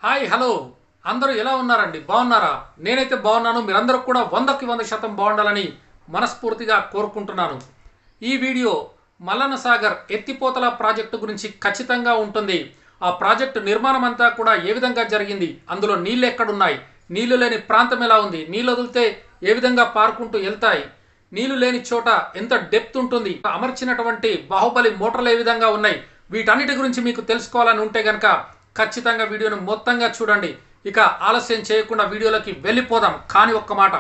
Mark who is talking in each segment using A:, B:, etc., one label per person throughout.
A: Hi hello అందరూ ఎలా ఉన్నారండి? బాగున్నారా? నేనైతే బాగున్నాను. మీరందరూ కూడా 100% బాగుండాలని మనస్ఫూర్తిగా కోరుకుంటున్నాను. ఈ వీడియో మల్లన్న సాగర్ ఎత్తిపోతల ప్రాజెక్టు గురించి ఖచ్చితంగా ఉంటుంది. ఆ ప్రాజెక్టు నిర్మాణం అంతా కూడా ఏ విధంగా జరిగింది, అందులో నీళ్ళు ఎక్కడున్నాయి, నీళ్లు లేని ప్రాంతం ఎలా ఉంది, నీళ్ళు వదిలితే ఏ విధంగా పారుకుంటూ వెళ్తాయి, నీళ్లు లేని చోట ఎంత డెప్త్ ఉంటుంది, అమర్చినటువంటి బాహుబలి మోటార్లు ఏ విధంగా ఉన్నాయి, వీటన్నిటి గురించి మీకు తెలుసుకోవాలని ఉంటే గనక ఖచ్చితంగా వీడియోను మొత్తంగా చూడండి. ఇక ఆలస్యం చేయకుండా వీడియోలోకి వెళ్ళిపోదాం. కానీ ఒక్క మాట,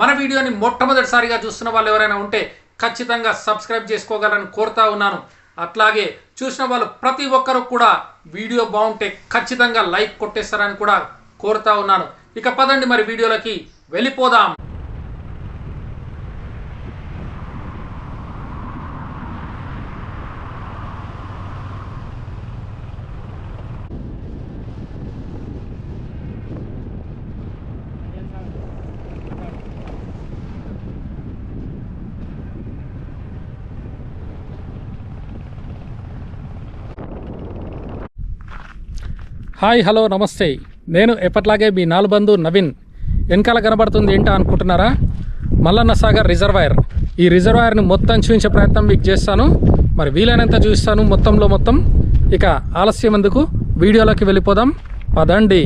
A: మన వీడియోని మొట్టమొదటిసారిగా చూస్తున్న వాళ్ళు ఎవరైనా ఉంటే ఖచ్చితంగా సబ్స్క్రైబ్ చేసుకోగలరని కోరుతా ఉన్నాను. అట్లాగే చూసిన వాళ్ళు ప్రతి ఒక్కరు కూడా వీడియో బాగుంటే ఖచ్చితంగా లైక్ కొట్టేస్తారని కూడా కోరుతా ఉన్నాను. ఇక పదండి మరి వీడియోలోకి వెళ్ళిపోదాం. హాయ్ హలో నమస్తే. నేను ఎప్పట్లాగే మీ నాలుబంధు నవీన్. వెనకాల కనబడుతుంది ఏంటో అనుకుంటున్నారా? మల్లన్న సాగర్ రిజర్వాయర్. ఈ రిజర్వాయర్ని మొత్తం చూపించే ప్రయత్నం మీకు చేస్తాను. మరి వీలైనంత చూపిస్తాను మొత్తం. ఇక ఆలస్యం ఎందుకు, వీడియోలోకి వెళ్ళిపోదాం పదండి.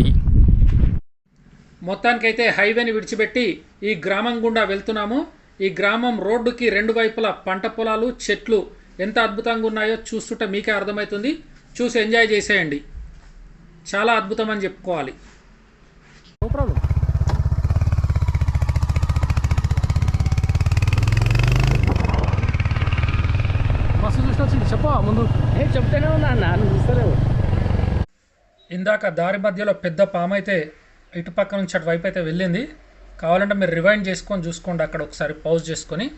A: మొత్తానికైతే హైవేని విడిచిపెట్టి ఈ గ్రామం గుండా వెళ్తున్నాము. ఈ గ్రామం రోడ్డుకి రెండు వైపులా పంట పొలాలు, చెట్లు ఎంత అద్భుతంగా ఉన్నాయో చూస్తుంటే మీకే అర్థమవుతుంది. చూసి ఎంజాయ్ చేసేయండి. చాలా అద్భుతం అని చెప్పుకోవాలి. No problem. బస్సు చూసి వచ్చింది చెప్పా ముందు.
B: చెప్తూనే ఉన్నా నువ్వు చూస్తలేవు.
A: ఇందాక దారి మధ్యలో పెద్ద పాము అయితే ఇటుపక్క నుంచి అటువైపు అయితే వెళ్ళింది. కావాలంటే మీరు రివైండ్ చేసుకొని చూసుకోండి. అక్కడ ఒకసారి పౌజ్ చేసుకొని,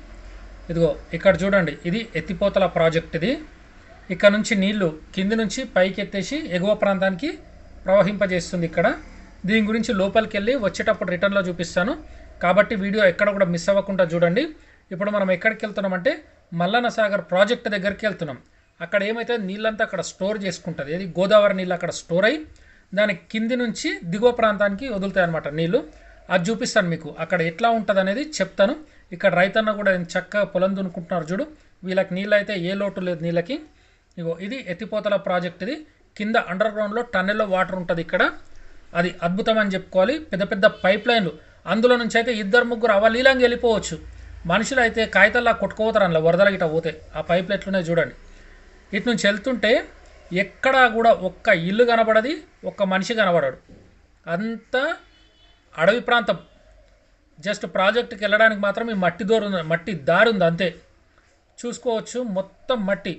A: ఇదిగో ఇక్కడ చూడండి, ఇది ఎత్తిపోతల ప్రాజెక్ట్. ఇది ఇక్కడ నుంచి నీళ్లు కింది నుంచి పైకి ఎత్తేసి ఎగువ ప్రాంతానికి ప్రవహింపజేస్తుంది. ఇక్కడ దీని గురించి లోపలికి వెళ్ళి వచ్చేటప్పుడు రిటర్న్లో చూపిస్తాను. కాబట్టి వీడియో ఎక్కడ కూడా మిస్ అవ్వకుండా చూడండి. ఇప్పుడు మనం ఎక్కడికి వెళ్తున్నామంటే మల్లన్న సాగర్ ప్రాజెక్ట్ దగ్గరికి వెళ్తున్నాం. అక్కడ ఏమైతే నీళ్ళంతా అక్కడ స్టోర్ చేసుకుంటుంది, ఇది గోదావరి నీళ్ళు అక్కడ స్టోర్ అయ్యి దాని కింది నుంచి దిగువ ప్రాంతానికి వదులుతాయి అన్నమాట నీళ్ళు. అది చూపిస్తాను మీకు, అక్కడ ఎట్లా ఉంటుంది అనేది చెప్తాను. ఇక్కడ రైతన్న కూడా చక్కగా పొలం దున్నుకుంటున్నారు చూడు. వీళ్ళకి నీళ్ళు అయితే ఏ లోటు లేదు నీళ్ళకి. ఇగో ఇది ఎత్తిపోతల ప్రాజెక్ట్. ఇది కింద అండర్ గ్రౌండ్లో టన్నెల్లో వాటర్ ఉంటుంది. ఇక్కడ అది అద్భుతం అని చెప్పుకోవాలి. పెద్ద పైప్ లైన్లు, అందులో నుంచి అయితే 2-3 అవలీలంగా వెళ్ళిపోవచ్చు. మనుషులు అయితే కాగితాల్లా కొట్టుకోతారు అందులో వరదల గిట్ట పోతే. ఆ పైపులు ఎట్లున్నాయి చూడండి. ఇటు నుంచి వెళ్తుంటే ఎక్కడా కూడా ఒక్క ఇల్లు కనబడది, ఒక్క మనిషి కనబడాడు. అంతా అడవి ప్రాంతం. జస్ట్ ప్రాజెక్టుకి వెళ్ళడానికి మాత్రం ఈ మట్టి దారి ఉంది అంతే. చూసుకోవచ్చు మొత్తం మట్టి.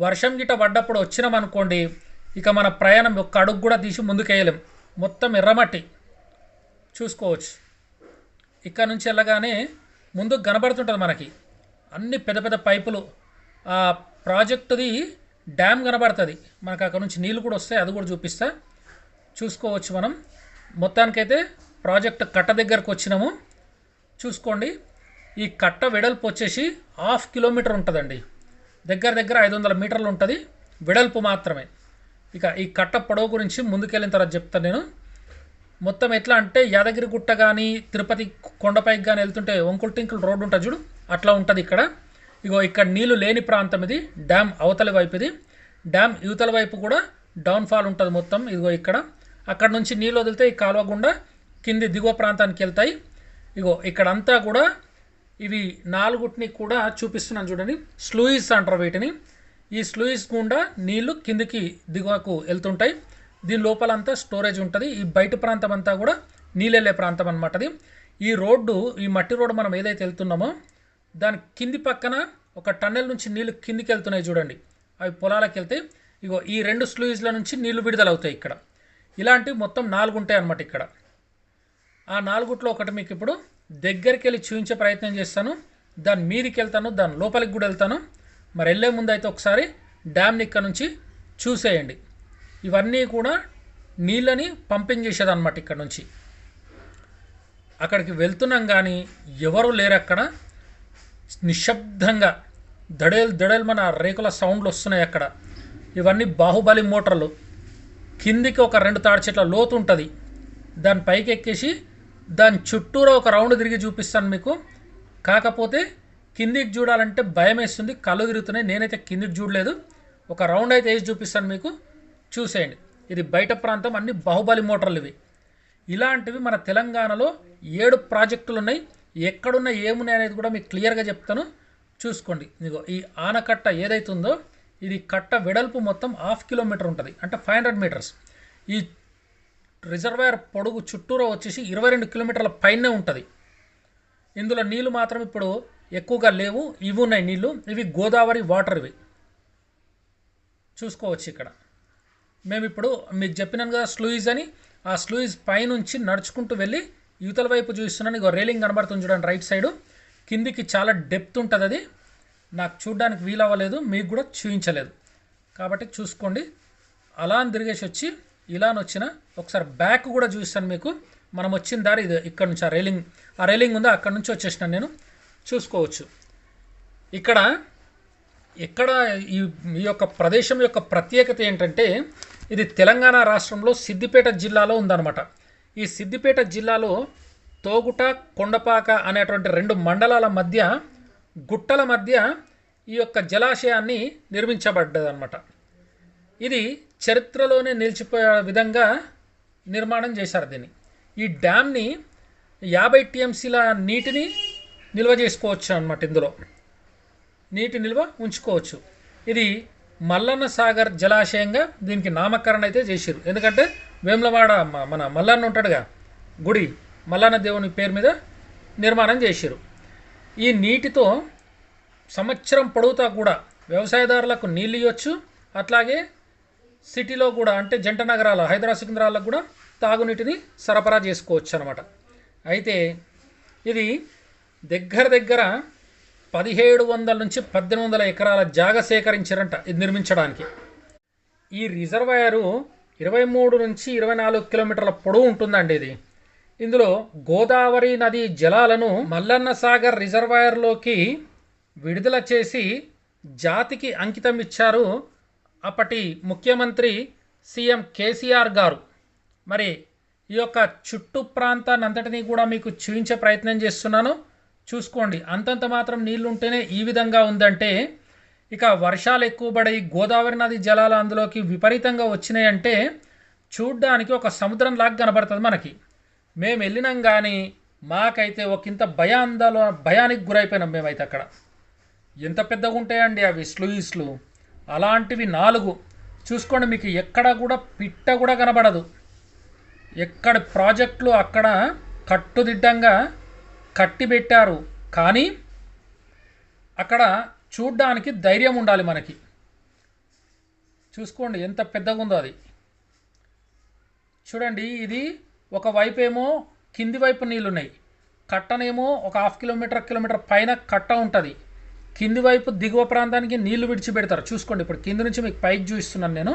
A: వర్షం గిట్ట పడ్డప్పుడు వచ్చినామనుకోండి, ఇక మన ప్రయాణం ఒక్క అడుగు కూడా తీసి ముందుకు వేయలేం. మొత్తం ఎర్రమట్టి చూసుకోవచ్చు. ఇక్కడ నుంచి వెళ్ళగానే ముందుకు కనబడుతుంటుంది మనకి అన్ని పెద్ద పైపులు. ఆ ప్రాజెక్టుది డ్యామ్ కనబడుతుంది మనకు. అక్కడ నుంచి నీళ్ళు కూడా వస్తాయి, అది కూడా చూపిస్తా. చూసుకోవచ్చు మనం. మొత్తానికైతే ప్రాజెక్ట్ కట్ట దగ్గరకు వచ్చినాము. చూసుకోండి, ఈ కట్ట వెడల్పు వచ్చేసి 1/2 కిలోమీటర్ ఉంటుందండి. దగ్గర 500 మీటర్లు ఉంటుంది వెడల్పు మాత్రమే. ఇక ఈ కట్ట పొడవు గురించి ముందుకెళ్ళిన తర్వాత చెప్తాను నేను. మొత్తం ఎట్లా అంటే యాదగిరి గుట్ట కానీ తిరుపతి కొండపైకి కానీ వెళ్తుంటే వంకుల్ టింకుల్ రోడ్డు ఉంటుంది చూడు, అట్లా ఉంటుంది ఇక్కడ. ఇగో ఇక్కడ నీళ్లు లేని ప్రాంతం ఇది. డ్యామ్ అవతల వైపు ఇది. డ్యామ్ యువతల వైపు కూడా డౌన్ఫాల్ ఉంటుంది మొత్తం. ఇదిగో ఇక్కడ అక్కడ నుంచి నీళ్ళు వదిలితే ఈ కాలువ గుండా కింది దిగువ ప్రాంతానికి వెళ్తాయి. ఇగో ఇక్కడంతా కూడా ఇవి 4 కూడా చూపిస్తున్నాను చూడండి. స్లూయిస్ అంటారు వీటిని. ఈ స్లూయిస్ గుండా నీళ్లు కిందికి దిగువకు వెళ్తుంటాయి. దీని లోపలంతా స్టోరేజ్ ఉంటుంది. ఈ బయట ప్రాంతం అంతా కూడా నీళ్ళు వెళ్ళే ప్రాంతం అనమాటది. ఈ రోడ్డు, ఈ మట్టి రోడ్డు మనం ఏదైతే వెళ్తున్నామో దాని కింది పక్కన ఒక టన్నెల్ నుంచి నీళ్లు కిందికి వెళ్తున్నాయి చూడండి. అవి పొలాలకు వెళ్తే ఇగో ఈ 2 స్లూయిస్ల నుంచి నీళ్లు విడుదలవుతాయి ఇక్కడ. ఇలాంటివి మొత్తం 4 ఉంటాయి అన్నమాట ఇక్కడ. ఆ 4 ఒకటి మీకు ఇప్పుడు దగ్గరికి వెళ్ళి చూపించే ప్రయత్నం చేస్తాను. దాని మీదికి వెళ్తాను, దాని లోపలికి కూడా వెళ్తాను. మరి వెళ్ళే ముందు అయితే ఒకసారి డ్యామ్ని ఇక్కడ నుంచి చూసేయండి. ఇవన్నీ కూడా నీళ్ళని పంపింగ్ చేసేదన్నమాట ఇక్కడ నుంచి. అక్కడికి వెళ్తున్నాం కానీ ఎవరు లేరు అక్కడ. నిశ్శబ్దంగా దడేలు మన రేకుల సౌండ్లు వస్తున్నాయి అక్కడ. ఇవన్నీ బాహుబలి మోటార్లు. కిందికి ఒక 2 తాడి చెట్ల లోతు ఉంటుంది. దాని పైకి ఎక్కేసి దాని చుట్టూరా ఒక రౌండ్ తిరిగి చూపిస్తాను మీకు. కాకపోతే కిందికి చూడాలంటే భయం వేస్తుంది, కళ్ళు తిరుగుతున్నాయి. నేనైతే కిందికి చూడలేదు, ఒక రౌండ్ అయితే వేసి చూపిస్తాను మీకు, చూసేయండి. ఇది బయట ప్రాంతం, అన్ని బాహుబలి మోటార్లు ఇవి. ఇలాంటివి మన తెలంగాణలో 7 ప్రాజెక్టులు ఉన్నాయి. ఎక్కడున్న ఏమున్నాయి అనేది కూడా మీకు క్లియర్గా చెప్తాను, చూసుకోండి. ఇదిగో ఈ ఆనకట్ట ఏదైతే ఉందో ఇది కట్ట వెడల్పు మొత్తం 1/2 కిలోమీటర్ ఉంటుంది, అంటే 500 మీటర్స్. ఈ రిజర్వాయర్ పొడుగు చుట్టూరా వచ్చేసి 22 కిలోమీటర్ల పైనే ఉంటుంది. ఇందులో నీళ్లు మాత్రం ఇప్పుడు ఎక్కువగా లేవు, ఇవి ఉన్నాయి నీళ్లు. ఇవి గోదావరి వాటర్, ఇవి చూసుకోవచ్చు ఇక్కడ. మేము ఇప్పుడు మీకు చెప్పినాను కదా స్లూయిజ్ అని, ఆ స్లూయిజ్ పైనుంచి నడుచుకుంటూ వెళ్ళి యువతల వైపు చూస్తున్నాను. ఇగో రైలింగ్ కనబడుతుంది చూడండి రైట్ సైడు. కిందికి చాలా డెప్త్ ఉంటుంది, అది నాకు చూడడానికి వీలవ్వలేదు, మీకు కూడా చూపించలేదు కాబట్టి చూసుకోండి. అలా తిరిగేసి వచ్చి ఇలా వచ్చిన ఒకసారి బ్యాక్ కూడా చూస్తాను మీకు. మనం వచ్చిన దారి ఇది, ఇక్కడ నుంచి ఆ రైలింగ్ ఉందో అక్కడ నుంచి వచ్చేసినాను నేను, చూసుకోవచ్చు. ఇక్కడ ఈ యొక్క ప్రదేశం యొక్క ప్రత్యేకత ఏంటంటే ఇది తెలంగాణ రాష్ట్రంలో సిద్దిపేట జిల్లాలో ఉందన్నమాట. ఈ సిద్దిపేట జిల్లాలో తోగుట, కొండపాక అనేటువంటి 2 మండలాల మధ్య గుట్టల మధ్య ఈ యొక్క జలాశయాన్ని నిర్మించబడ్డదన్నమాట. ఇది చరిత్రలోనే నిలిచిపోయే విధంగా నిర్మాణం చేశారు దీన్ని. ఈ డ్యామ్ని 50 టీఎంసీల నీటిని నిల్వ చేసుకోవచ్చు అన్నమాట. ఇందులో నీటి నిల్వ ఉంచుకోవచ్చు. ఇది మల్లన్న సాగర్ జలాశయంగా దీనికి నామకరణ అయితే చేసిరు. ఎందుకంటే వేములవాడ మన మల్లన్న ఉంటాడుగా గుడి, మల్లన్న దేవుని పేరు మీద నిర్మాణం చేసిరు. ఈ నీటితో సంవత్సరం పొడవుతా కూడా వ్యవసాయదారులకు నీళ్ళు ఇవ్వచ్చు, అట్లాగే సిటీలో కూడా అంటే జంట నగరాల హైదరాబాద్ సికింద్రాలకు కూడా తాగునీటిని సరఫరా చేసుకోవచ్చు అనమాట. అయితే ఇది దగ్గర 1700 నుంచి 1800 ఎకరాల జాగ సేకరించారంట ఇది నిర్మించడానికి. ఈ రిజర్వాయరు 23 నుంచి 24 కిలోమీటర్ల పొడవు ఉంటుందండి ఇది. ఇందులో గోదావరి నది జలాలను మల్లన్న సాగర్ రిజర్వాయర్లోకి విడుదల చేసి జాతికి అంకితం ఇచ్చారు అప్పటి ముఖ్యమంత్రి సీఎం కేసీఆర్ గారు. మరి ఈ యొక్క చుట్టూ ప్రాంతాన్ని అంతటినీ కూడా మీకు చూపించే ప్రయత్నం చేస్తున్నాను, చూసుకోండి. అంతంత మాత్రం నీళ్లు ఉంటేనే ఈ విధంగా ఉందంటే, ఇక వర్షాలు ఎక్కువ పడి గోదావరి నది జలాలు అందులోకి విపరీతంగా వచ్చినాయంటే చూడ్డానికి ఒక సముద్రం లాగా కనబడుతుంది మనకి. మేము వెళ్ళినాం కానీ మాకైతే ఒకంత భయానికి గురైపోయినాం మేమైతే. అక్కడ ఎంత పెద్దగా ఉంటాయండి అవి స్లూయిస్లు, అలాంటివి 4 చూసుకోండి. మీకు ఎక్కడ కూడా పిట్ట కూడా కనబడదు. ఎక్కడ ప్రాజెక్టులు అక్కడ కట్టుదిట్టంగా కట్టిబెట్టారు, కానీ అక్కడ చూడ్డానికి ధైర్యం ఉండాలి మనకి. చూసుకోండి ఎంత పెద్దగా ఉందో అది. చూడండి, ఇది ఒక వైపు ఏమో కింది వైపు నీళ్ళు ఉన్నాయి, కట్టనేమో ఒక 1/2 కిలోమీటర్ పైన కట్ట ఉంటుంది. కింది వైపు దిగువ ప్రాంతానికి నీళ్లు విడిచిపెడతారు. చూసుకోండి, ఇప్పుడు కింది నుంచి మీకు పైకి చూపిస్తున్నాను నేను.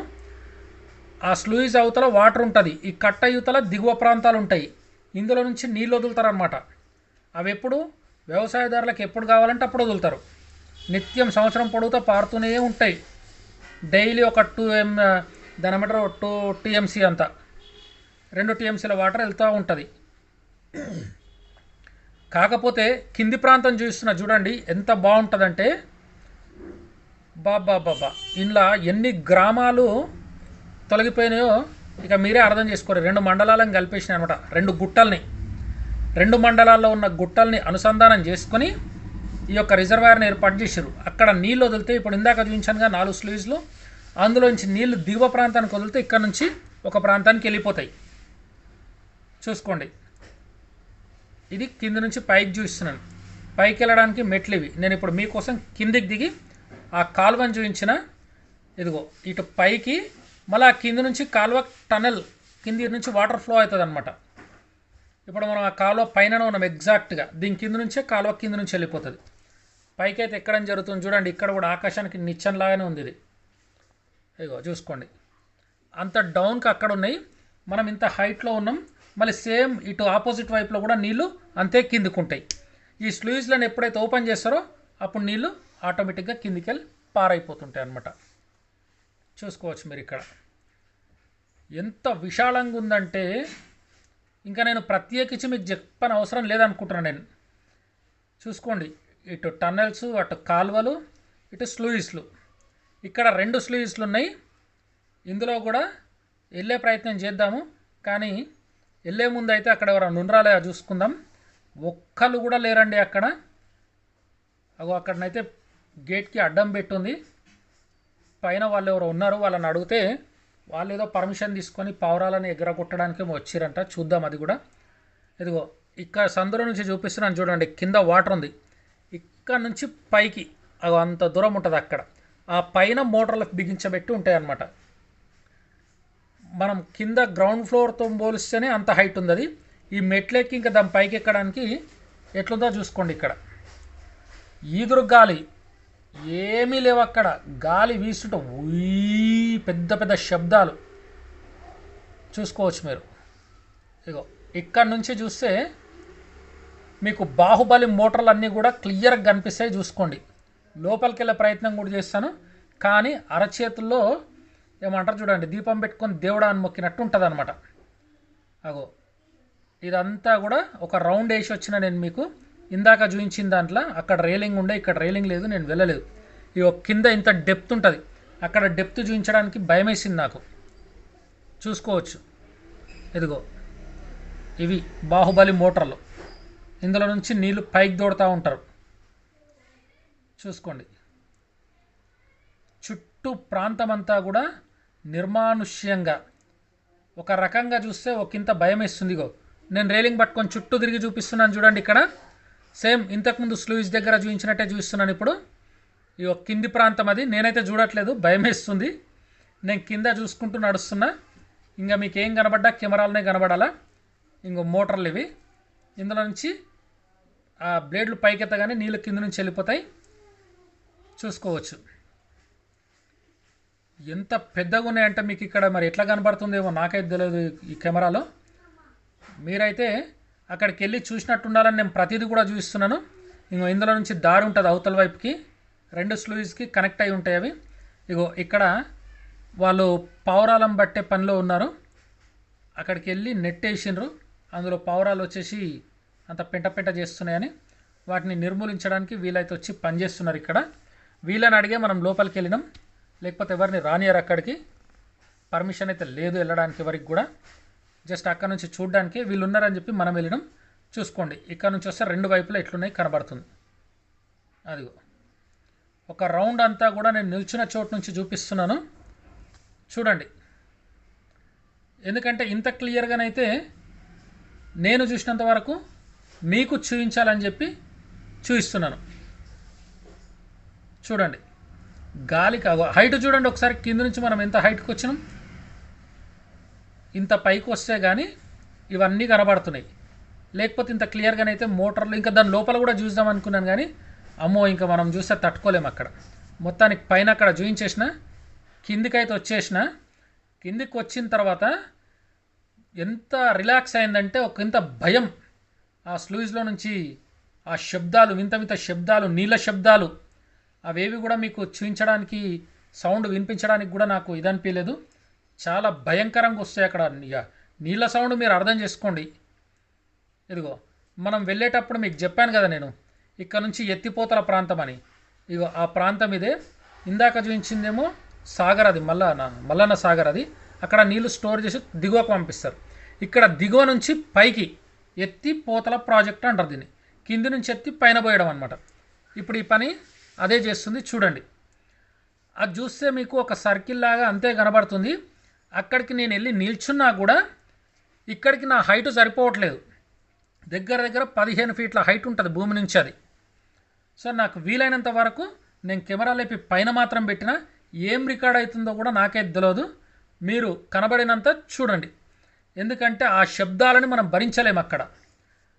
A: ఆ స్లూయిజ్ అవతల వాటర్ ఉంటుంది, ఈ కట్ట యువతల దిగువ ప్రాంతాలు ఉంటాయి. ఇందులో నుంచి నీళ్ళు వదులుతారనమాట. అవి ఎప్పుడు వ్యవసాయదారులకు ఎప్పుడు కావాలంటే అప్పుడు వదులుతారు. నిత్యం సంవత్సరం పొడవుతా పారుతూనే ఉంటాయి. డైలీ ఒక 2 టీఎంసీ అంతా 2 టీఎంసీల వాటర్ వెళ్తూ ఉంటుంది. కాకపోతే కింది ప్రాంతం చూస్తున్నా చూడండి ఎంత బాగుంటుందంటే, బాబా ఇంట్లో ఎన్ని గ్రామాలు తొలగిపోయినాయో ఇక మీరే అర్థం చేసుకోరు. 2 మండలాలను కలిపేసినాయి అనమాట. 2 గుట్టల్ని, 2 మండలాల్లో ఉన్న గుట్టల్ని అనుసంధానం చేసుకొని ఈ యొక్క రిజర్వాయర్ని ఏర్పాటు చేశారు. అక్కడ నీళ్ళు వదిలితే ఇప్పుడు ఇందాక చూపించానుగా 4 స్లూయిస్లు, అందులోంచి నీళ్లు దిగువ ప్రాంతానికి వదిలితే ఇక్కడ నుంచి ఒక ప్రాంతానికి వెళ్ళిపోతాయి. చూసుకోండి, ఇది కింది నుంచి పైకి చూపిస్తున్నాను. పైకి వెళ్ళడానికి మెట్లు ఇవి. నేను ఇప్పుడు మీకోసం కిందికి దిగి ఆ కాలువని చూపించిన. ఇదిగో ఇటు పైకి మళ్ళీ ఆ కింది నుంచి కాలువ టనల్ కింది నుంచి వాటర్ ఫ్లో అవుతుంది అనమాట. ఇప్పుడు మనం ఆ కాలువ పైన ఉన్నాం ఎగ్జాక్ట్గా, దీని కింద నుంచే కాలువ కింద నుంచి వెళ్ళిపోతుంది. పైకి అయితే ఎక్కడం జరుగుతుంది చూడండి. ఇక్కడ కూడా ఆకాశానికి నిచ్చెనలాగానే ఉంది ఇది. ఇదిగో చూసుకోండి, అంత డౌన్కి అక్కడ ఉన్నాయి, మనం ఇంత హైట్లో ఉన్నాం. మళ్ళీ సేమ్ ఇటు ఆపోజిట్ వైపులో కూడా నీళ్ళు అంతే కిందికి ఉంటాయి. ఈ స్లూయిస్లను ఎప్పుడైతే ఓపెన్ చేస్తారో అప్పుడు నీళ్ళు ఆటోమేటిక్గా కిందికి వెళ్ళి పారైపోతుంటాయి అన్నమాట. చూసుకోవచ్చు మీరు ఇక్కడ ఎంత విశాలంగా ఉందంటే ఇంకా నేను ప్రత్యేకించి మీకు చెప్పని అవసరం లేదనుకుంటున్నాను నేను. చూసుకోండి, ఇటు టన్నెల్స్, అటు కాలువలు, ఇటు స్లూయిస్లు. ఇక్కడ 2 స్లూయిస్లు ఉన్నాయి. ఇందులో కూడా వెళ్ళే ప్రయత్నం చేద్దాము. కానీ వెళ్ళే ముందు అయితే అక్కడ ఎవరైనా ఉండాలి చూసుకుందాం. ఒక్కళ్ళు కూడా లేరండి అక్కడ. అక్కడనైతే గేట్కి అడ్డం పెట్టుంది. పైన వాళ్ళు ఎవరో ఉన్నారు, వాళ్ళని అడిగితే వాళ్ళు ఏదో పర్మిషన్ తీసుకొని పావురాలను ఎగరగొట్టడానికి వచ్చిరంట. చూద్దాం అది కూడా. ఇదిగో ఇక్కడ సందులో నుంచి చూపిస్తున్నాను చూడండి, కింద వాటర్ ఉంది. ఇక్కడ నుంచి పైకి అంత దూరం ఉంటుంది. అక్కడ ఆ పైన మోటార్లకు బిగించబెట్టి ఉంటాయి అన్నమాట. మనం కింద గ్రౌండ్ ఫ్లోర్తో పోలిస్తేనే అంత హైట్ ఉంది అది. ఈ మెట్లెక్కి ఇంకా దాని పైకి ఎక్కడానికి ఎట్లుందో చూసుకోండి. ఇక్కడ ఈదురు గాలి ఏమీ లేవు. అక్కడ గాలి వీస్తుంటే పెద్ద పెద్ద శబ్దాలు చూసుకోవచ్చు మీరు. ఇగో ఇక్కడ నుంచి చూస్తే మీకు బాహుబలి మోటార్లు అన్నీ కూడా క్లియర్గా కనిపిస్తాయి. చూసుకోండి. లోపలికి వెళ్ళే ప్రయత్నం కూడా చేస్తాను. కానీ అరచేతుల్లో ఏమంటారు చూడండి, దీపం పెట్టుకొని దేవుడా అని మొక్కినట్టు ఉంటుంది అనమాట. అగో ఇదంతా కూడా ఒక రౌండ్ వేసి వచ్చిన నేను మీకు ఇందాక చూపించిన దాంట్లో. అక్కడ రైలింగ్ ఉండే, ఇక్కడ రైలింగ్ లేదు, నేను వెళ్ళలేదు. ఇక కింద ఇంత డెప్త్ ఉంటుంది. అక్కడ డెప్త్ చూపించడానికి భయం వేసింది నాకు. చూసుకోవచ్చు. ఇదిగో ఇవి బాహుబలి మోటార్లు. ఇందులో నుంచి నీళ్లు పైకి దోడుతూ ఉంటారు. చూసుకోండి. చుట్టూ ప్రాంతం అంతా కూడా నిర్మానుష్యంగా ఒక రకంగా చూస్తే ఒకంత భయం వేస్తుంది. ఇగో నేను రైలింగ్ పట్టుకొని చుట్టూ తిరిగి చూపిస్తున్నాను చూడండి. ఇక్కడ సేమ్ ఇంతకుముందు స్లూయిస్ దగ్గర చూపించినట్టే చూపిస్తున్నాను. ఇప్పుడు ఈ కింది ప్రాంతం అది నేనైతే చూడట్లేదు, భయం వేస్తుంది. నేను కింద చూసుకుంటూ నడుస్తున్నా. ఇంకా మీకు ఏం కనబడ్డా కెమెరాలనే కనబడాలా. ఇంకో మోటార్లు ఇవి. ఇందులో నుంచి ఆ బ్లేడ్లు పైకెత్తగానే నీళ్ళు కింద నుంచి వెళ్ళిపోతాయి. చూసుకోవచ్చు ఎంత పెద్దగా ఉన్నాయంటే. మీకు ఇక్కడ మరి ఎట్లా కనబడుతుందేమో నాకైతే తెలియదు ఈ కెమెరాలో. మీరైతే అక్కడికి వెళ్ళి చూసినట్టు ఉండాలని నేను ప్రతిదీ కూడా చూపిస్తున్నాను. ఇంకో ఇందులో నుంచి దారి ఉంటుంది అవతల వైపుకి. 2 స్లూయిస్కి కనెక్ట్ అయి ఉంటాయి అవి. ఇగో ఇక్కడ వాళ్ళు పావురాలను బట్టే పనిలో ఉన్నారు. అక్కడికి వెళ్ళి నెట్ వేసిండ్రు. అందులో పావురాలు వచ్చేసి అంత పెంట పెంట చేస్తున్నాయని వాటిని నిర్మూలించడానికి వీలైతే వచ్చి పనిచేస్తున్నారు ఇక్కడ. వీళ్ళని అడిగే మనం లోపలికి వెళ్ళినాం. లేకపోతే ఎవరిని రానియరు అక్కడికి. పర్మిషన్ అయితే లేదు వెళ్ళడానికి ఎవరికి కూడా. జస్ట్ అక్కడ నుంచి చూడడానికి వీళ్ళు ఉన్నారని చెప్పి మనం వెళ్ళినాం. చూసుకోండి. ఇక్కడ నుంచి వస్తే 2 వైపులా ఎట్లున్నాయి కనబడుతుంది. అదిగో ఒక రౌండ్ అంతా కూడా నేను నిల్చున్న చోటు నుంచి చూపిస్తున్నాను చూడండి. ఎందుకంటే ఇంత క్లియర్గానైతే నేను చూసినంత వరకు మీకు చూపించాలని చెప్పి చూపిస్తున్నాను. చూడండి గాలికి హైట్ చూడండి ఒకసారి. కింద నుంచి మనం ఎంత హైట్కి వచ్చినాం. ఇంత పైకి వస్తే కానీ ఇవన్నీ కనబడుతున్నాయి. లేకపోతే ఇంత క్లియర్గానైతే మోటార్లు ఇంకా దాని లోపల కూడా చూద్దాం అనుకున్నాను. కానీ అమ్మో ఇంకా మనం చూస్తే తట్టుకోలేము. అక్కడ మొత్తానికి పైన అక్కడ చూపించేసిన, కిందికైతే వచ్చేసిన. కిందికి వచ్చిన తర్వాత ఎంత రిలాక్స్ అయిందంటే ఇంత భయం. ఆ స్లూయిస్లో నుంచి ఆ శబ్దాలు, వింత వింత శబ్దాలు, నీళ్ళ శబ్దాలు, అవేవి కూడా మీకు చూపించడానికి, సౌండ్ వినిపించడానికి కూడా నాకు ఇదనిపించలేదు. చాలా భయంకరంగా వస్తాయి అక్కడ. ఇక నీళ్ళ సౌండ్ మీరు అర్థం చేసుకోండి. ఇదిగో మనం వెళ్ళేటప్పుడు మీకు చెప్పాను కదా నేను, ఇక్కడ నుంచి ఎత్తిపోతల ప్రాంతం అని. ఇగో ఆ ప్రాంతం ఇదే. ఇందాక చూపించిందేమో సాగర్, అది మల్లన్న సాగర్. అది అక్కడ నీళ్లు స్టోర్ చేసి దిగువకు పంపిస్తారు. ఇక్కడ దిగువ నుంచి పైకి ఎత్తిపోతల ప్రాజెక్ట్ అంటారు దీన్ని. కింది నుంచి ఎత్తి పైన పోయడం అనమాట. ఇప్పుడు ఈ పని అదే చేస్తుంది చూడండి. అది చూస్తే మీకు ఒక సర్కిల్ లాగా అంతే కనబడుతుంది. అక్కడికి నేను వెళ్ళి నిల్చున్నా కూడా ఇక్కడికి నా హైట్ సరిపోవట్లేదు. దగ్గర దగ్గర 15 ఫీట్ల హైట్ ఉంటుంది భూమి నుంచి అది. సో నాకు వీలైనంత వరకు నేను కెమెరా లేపి పైన మాత్రం పెట్టినా ఏం రికార్డ్ అవుతుందో కూడా నాకే తెలియదు. మీరు కనబడినంత చూడండి. ఎందుకంటే ఆ శబ్దాలని మనం భరించలేము అక్కడ.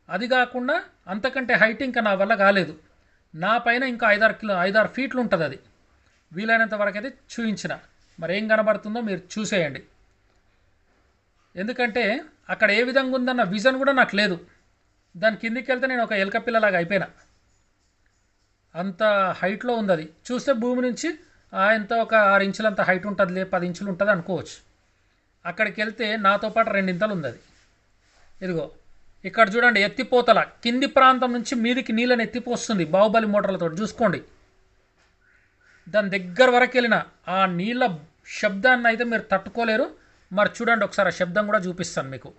A: అది కాకుండా అంతకంటే హైట్ ఇంకా నా వల్ల కాలేదు. నా పైన ఇంకా 5-6 ఫీట్లు ఉంటుంది అది. వీలైనంత వరకు అయితే చూపించిన. మరి ఏం కనబడుతుందో మీరు చూసేయండి. ఎందుకంటే అక్కడ ఏ విధంగా ఉందన్న విజన్ కూడా నాకు లేదు. దాని కిందికి వెళ్తే నేను ఒక ఎలక పిల్లలాగా అయిపోయినా. అంత హైట్లో ఉంది అది. చూస్తే భూమి నుంచి ఎంత ఒక 6 ఇంచులంత హైట్ ఉంటుంది, 10 ఇంచులు ఉంటుంది అనుకోవచ్చు. అక్కడికి వెళ్తే నాతో పాటు రెండింతలు ఉంది అది. ఇదిగో ఇక్కడ చూడండి, ఎత్తిపోతల కింది ప్రాంతం నుంచి మీదికి నీళ్ళని ఎత్తిపోస్తుంది బాహుబలి మోటార్లతో. చూసుకోండి, దాని దగ్గర వరకు వెళ్ళిన ఆ నీళ్ళ శబ్దాన్ని అయితే మీరు తట్టుకోలేరు. మరి చూడండి ఒకసారి ఆ శబ్దం కూడా చూపిస్తాను మీకు.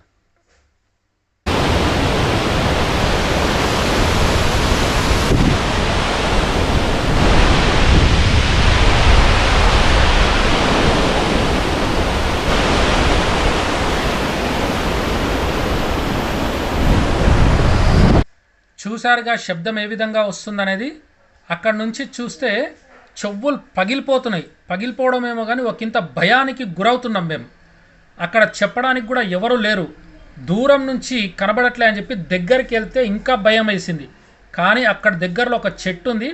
A: చూసారుగా శబ్దం ఏ విధంగా వస్తుందనేది. అక్కడ నుంచి చూస్తే చెవులు పగిలిపోతున్నాయి. పగిలిపోవడం ఏమో కానీ ఒకంత భయానికి గురవుతున్నాం మేము. అక్కడ చెప్పడానికి కూడా ఎవరు లేరు. దూరం నుంచి కనబడట్లే అని చెప్పి దగ్గరికి వెళ్తే ఇంకా భయం వేసింది. కానీ అక్కడ దగ్గరలో ఒక చెట్టు ఉంది.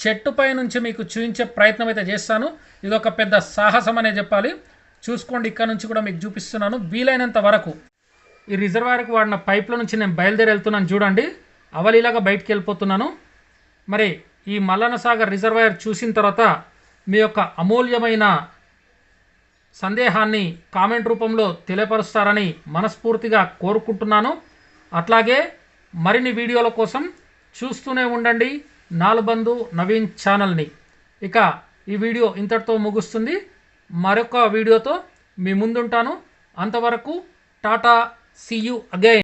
A: చెట్టుపై నుంచి మీకు చూపించే ప్రయత్నం అయితే చేస్తాను. ఇది ఒక పెద్ద సాహసం అనే చెప్పాలి. చూసుకోండి, ఇక్కడ నుంచి కూడా మీకు చూపిస్తున్నాను. వీలైనంత వరకు ఈ రిజర్వాయర్కి వాడిన పైప్ల నుంచి నేను బయలుదేరి వెళ్తున్నాను. చూడండి, అవలీలాగా బయటికి వెళ్ళిపోతున్నాను. మరి ఈ మల్లన్న సాగర్ రిజర్వాయర్ చూసిన తర్వాత మీ యొక్క అమూల్యమైన సందేహాన్ని కామెంట్ రూపంలో తెలియపరుస్తారని మనస్ఫూర్తిగా కోరుకుంటున్నాను. అట్లాగే మరిన్ని వీడియోల కోసం చూస్తూనే ఉండండి నాలుబందు నవీన్ ఛానల్ని. ఇక ఈ వీడియో ఇంతటితో ముగుస్తుంది. మరొక వీడియోతో మీ ముందుంటాను. అంతవరకు టాటా, సీ యూ అగైన్.